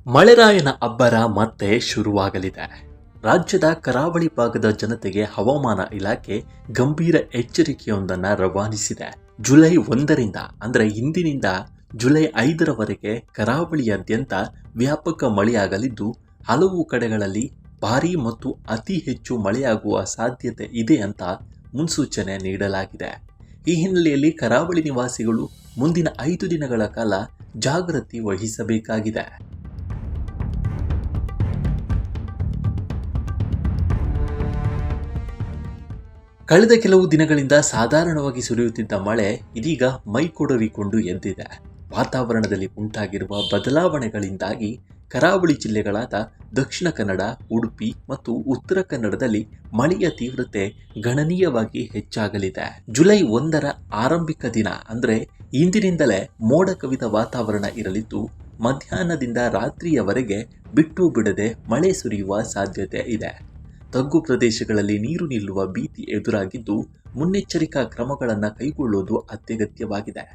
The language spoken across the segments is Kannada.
ಮಳೆರಾಯನ ಅಬ್ಬರ ಮತ್ತೆ ಶುರುವಾಗಲಿದೆ. ರಾಜ್ಯದ ಕರಾವಳಿ ಭಾಗದ ಜನತೆಗೆ ಹವಾಮಾನ ಇಲಾಖೆ ಗಂಭೀರ ಎಚ್ಚರಿಕೆಯೊಂದನ್ನು ರವಾನಿಸಿದೆ. ಜುಲೈ 1ರಿಂದ ಅಂದರೆ ಇಂದಿನಿಂದ ಜುಲೈ 5ರವರೆಗೆ ಕರಾವಳಿಯಾದ್ಯಂತ ವ್ಯಾಪಕ ಮಳೆಯಾಗಲಿದ್ದು, ಹಲವು ಕಡೆಗಳಲ್ಲಿ ಭಾರೀ ಮತ್ತು ಅತಿ ಹೆಚ್ಚು ಮಳೆಯಾಗುವ ಸಾಧ್ಯತೆ ಇದೆ ಅಂತ ಮುನ್ಸೂಚನೆ ನೀಡಲಾಗಿದೆ. ಈ ಹಿನ್ನೆಲೆಯಲ್ಲಿ ಕರಾವಳಿ ನಿವಾಸಿಗಳು ಮುಂದಿನ 5 ದಿನಗಳ ಕಾಲ ಜಾಗೃತಿ ವಹಿಸಬೇಕಾಗಿದೆ. ಕಳೆದ ಕೆಲವು ದಿನಗಳಿಂದ ಸಾಧಾರಣವಾಗಿ ಸುರಿಯುತ್ತಿದ್ದ ಮಳೆ ಇದೀಗ ಮೈಕೊಡವಿಕೊಂಡು ಎದ್ದಿದೆ. ವಾತಾವರಣದಲ್ಲಿ ಉಂಟಾಗಿರುವ ಬದಲಾವಣೆಗಳಿಂದಾಗಿ ಕರಾವಳಿ ಜಿಲ್ಲೆಗಳಾದ ದಕ್ಷಿಣ ಕನ್ನಡ, ಉಡುಪಿ ಮತ್ತು ಉತ್ತರ ಕನ್ನಡದಲ್ಲಿ ಮಳೆಯ ತೀವ್ರತೆ ಗಣನೀಯವಾಗಿ ಹೆಚ್ಚಾಗಲಿದೆ. ಜುಲೈ 1ರ ಆರಂಭಿಕ ದಿನ ಅಂದರೆ ಇಂದಿನಿಂದಲೇ ಮೋಡ ಕವಿದ ವಾತಾವರಣ ಇರಲಿದ್ದು, ಮಧ್ಯಾಹ್ನದಿಂದ ರಾತ್ರಿಯವರೆಗೆ ಬಿಟ್ಟು ಬಿಡದೆ ಮಳೆ ಸುರಿಯುವ ಸಾಧ್ಯತೆ ಇದೆ. ತಗ್ಗು ಪ್ರದೇಶಗಳಲ್ಲಿ ನೀರು ನಿಲ್ಲುವ ಭೀತಿ ಎದುರಾಗಿದ್ದು, ಮುನ್ನೆಚ್ಚರಿಕಾ ಕ್ರಮಗಳನ್ನು ಕೈಗೊಳ್ಳುವುದು ಅತ್ಯಗತ್ಯವಾಗಿದೆ.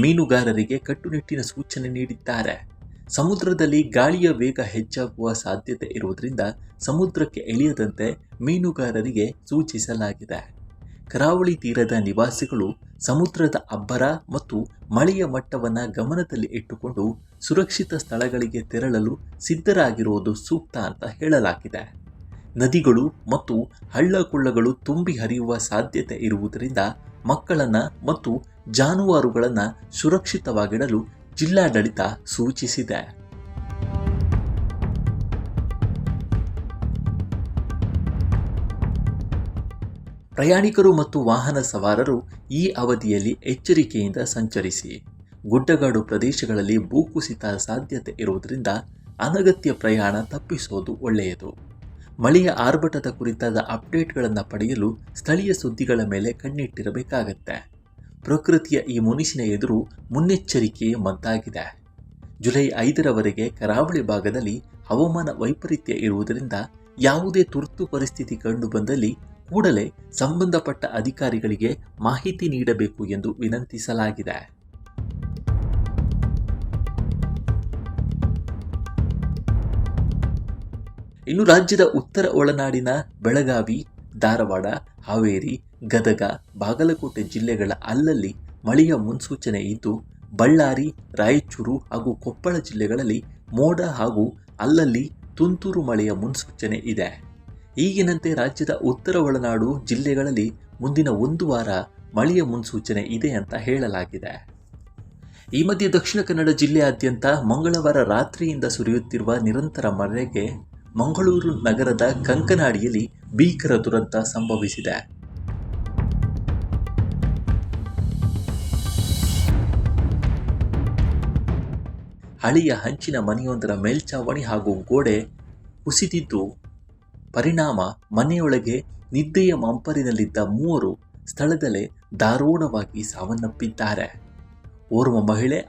ಮೀನುಗಾರರಿಗೆ ಕಟ್ಟುನಿಟ್ಟಿನ ಸೂಚನೆ ನೀಡಿದ್ದಾರೆ. ಸಮುದ್ರದಲ್ಲಿ ಗಾಳಿಯ ವೇಗ ಹೆಚ್ಚಾಗುವ ಸಾಧ್ಯತೆ ಇರುವುದರಿಂದ ಸಮುದ್ರಕ್ಕೆ ಇಳಿಯದಂತೆ ಮೀನುಗಾರರಿಗೆ ಸೂಚಿಸಲಾಗಿದೆ. ಕರಾವಳಿ ತೀರದ ನಿವಾಸಿಗಳು ಸಮುದ್ರದ ಅಬ್ಬರ ಮತ್ತು ಮಳೆಯ ಮಟ್ಟವನ್ನು ಗಮನದಲ್ಲಿ ಇಟ್ಟುಕೊಂಡು ಸುರಕ್ಷಿತ ಸ್ಥಳಗಳಿಗೆ ತೆರಳಲು ಸಿದ್ಧರಾಗಿರುವುದು ಸೂಕ್ತ ಅಂತ ಹೇಳಲಾಗಿದೆ. ನದಿಗಳು ಮತ್ತು ಹಳ್ಳಕೊಳ್ಳಗಳು ತುಂಬಿ ಹರಿಯುವ ಸಾಧ್ಯತೆ ಇರುವುದರಿಂದ ಮಕ್ಕಳನ್ನು ಮತ್ತು ಜಾನುವಾರುಗಳನ್ನು ಸುರಕ್ಷಿತವಾಗಿಡಲು ಜಿಲ್ಲಾಡಳಿತ ಸೂಚಿಸಿದೆ. ಪ್ರಯಾಣಿಕರು ಮತ್ತು ವಾಹನ ಸವಾರರು ಈ ಅವಧಿಯಲ್ಲಿ ಎಚ್ಚರಿಕೆಯಿಂದ ಸಂಚರಿಸಿ. ಗುಡ್ಡಗಾಡು ಪ್ರದೇಶಗಳಲ್ಲಿ ಭೂಕುಸಿತ ಸಾಧ್ಯತೆ ಇರುವುದರಿಂದ ಅನಗತ್ಯ ಪ್ರಯಾಣ ತಪ್ಪಿಸೋದು ಒಳ್ಳೆಯದು. ಮಳೆಯ ಆರ್ಭಟದ ಕುರಿತಾದ ಅಪ್ಡೇಟ್ಗಳನ್ನು ಪಡೆಯಲು ಸ್ಥಳೀಯ ಸುದ್ದಿಗಳ ಮೇಲೆ ಕಣ್ಣಿಟ್ಟಿರಬೇಕಾಗತ್ತೆ. ಪ್ರಕೃತಿಯ ಈ ಮುನಿಸಿನ ಎದುರು ಮುನ್ನೆಚ್ಚರಿಕೆಯೇ ಮದ್ದಾಗಿದೆ. ಜುಲೈ 5ರವರೆಗೆ ಕರಾವಳಿ ಭಾಗದಲ್ಲಿ ಹವಾಮಾನ ವೈಪರೀತ್ಯ ಇರುವುದರಿಂದ ಯಾವುದೇ ತುರ್ತು ಪರಿಸ್ಥಿತಿ ಕಂಡುಬಂದಲ್ಲಿ ಕೂಡಲೇ ಸಂಬಂಧಪಟ್ಟ ಅಧಿಕಾರಿಗಳಿಗೆ ಮಾಹಿತಿ ನೀಡಬೇಕು ಎಂದು ವಿನಂತಿಸಲಾಗಿದೆ. ಇನ್ನು ರಾಜ್ಯದ ಉತ್ತರ ಒಳನಾಡಿನ ಬೆಳಗಾವಿ, ಧಾರವಾಡ, ಹಾವೇರಿ, ಗದಗ, ಬಾಗಲಕೋಟೆ ಜಿಲ್ಲೆಗಳ ಅಲ್ಲಲ್ಲಿ ಮಳೆಯ ಮುನ್ಸೂಚನೆ ಇದ್ದು, ಬಳ್ಳಾರಿ, ರಾಯಚೂರು ಹಾಗೂ ಕೊಪ್ಪಳ ಜಿಲ್ಲೆಗಳಲ್ಲಿ ಮೋಡ ಹಾಗೂ ಅಲ್ಲಲ್ಲಿ ತುಂತುರು ಮಳೆಯ ಮುನ್ಸೂಚನೆ ಇದೆ. ಈಗಿನಂತೆ ರಾಜ್ಯದ ಉತ್ತರ ಒಳನಾಡು ಜಿಲ್ಲೆಗಳಲ್ಲಿ ಮುಂದಿನ 1 ವಾರ ಮಳೆಯ ಮುನ್ಸೂಚನೆ ಇದೆ ಅಂತ ಹೇಳಲಾಗಿದೆ. ಈ ಮಧ್ಯೆ ದಕ್ಷಿಣ ಕನ್ನಡ ಜಿಲ್ಲೆಯಾದ್ಯಂತ ಮಂಗಳವಾರ ರಾತ್ರಿಯಿಂದ ಸುರಿಯುತ್ತಿರುವ ನಿರಂತರ ಮಳೆಗೆ ಮಂಗಳೂರು ನಗರದ ಕಂಕನಾಡಿಯಲ್ಲಿ ಭೀಕರ ದುರಂತ ಸಂಭವಿಸಿದೆ. ಹಳೆಯ ಹಂಚಿನ ಮನೆಯೊಂದರ ಮೇಲ್ಛಾವಣಿ ಹಾಗೂ ಗೋಡೆ ಕುಸಿದಿದ್ದು ಪರಿಣಾಮ ಮನೆಯೊಳಗೆ ನಿದ್ದೆಯ ಮಂಪರಿನಲ್ಲಿದ್ದ 3 ಸ್ಥಳದಲ್ಲೇ ದಾರುಣವಾಗಿ ಸಾವನ್ನಪ್ಪಿದ್ದಾರೆ. ಓರ್ವ ಮಹಿಳೆ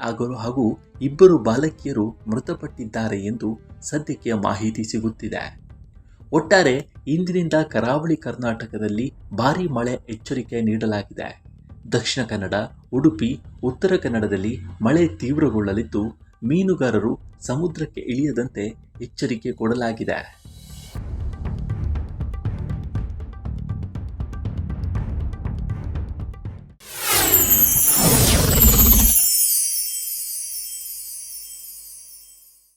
ಹಾಗೂ 2 ಬಾಲಕಿಯರು ಮೃತಪಟ್ಟಿದ್ದಾರೆ ಎಂದು ಸದ್ಯಕ್ಕೆ ಮಾಹಿತಿ ಸಿಗುತ್ತಿದೆ. ಒಟ್ಟಾರೆ ಇಂದಿನಿಂದ ಕರಾವಳಿ ಕರ್ನಾಟಕದಲ್ಲಿ ಭಾರೀ ಮಳೆ ಎಚ್ಚರಿಕೆ ನೀಡಲಾಗಿದೆ. ದಕ್ಷಿಣ ಕನ್ನಡ, ಉಡುಪಿ, ಉತ್ತರ ಕನ್ನಡದಲ್ಲಿ ಮಳೆ ತೀವ್ರಗೊಳ್ಳಲಿದ್ದು, ಮೀನುಗಾರರು ಸಮುದ್ರಕ್ಕೆ ಇಳಿಯದಂತೆ ಎಚ್ಚರಿಕೆ ಕೊಡಲಾಗಿದೆ.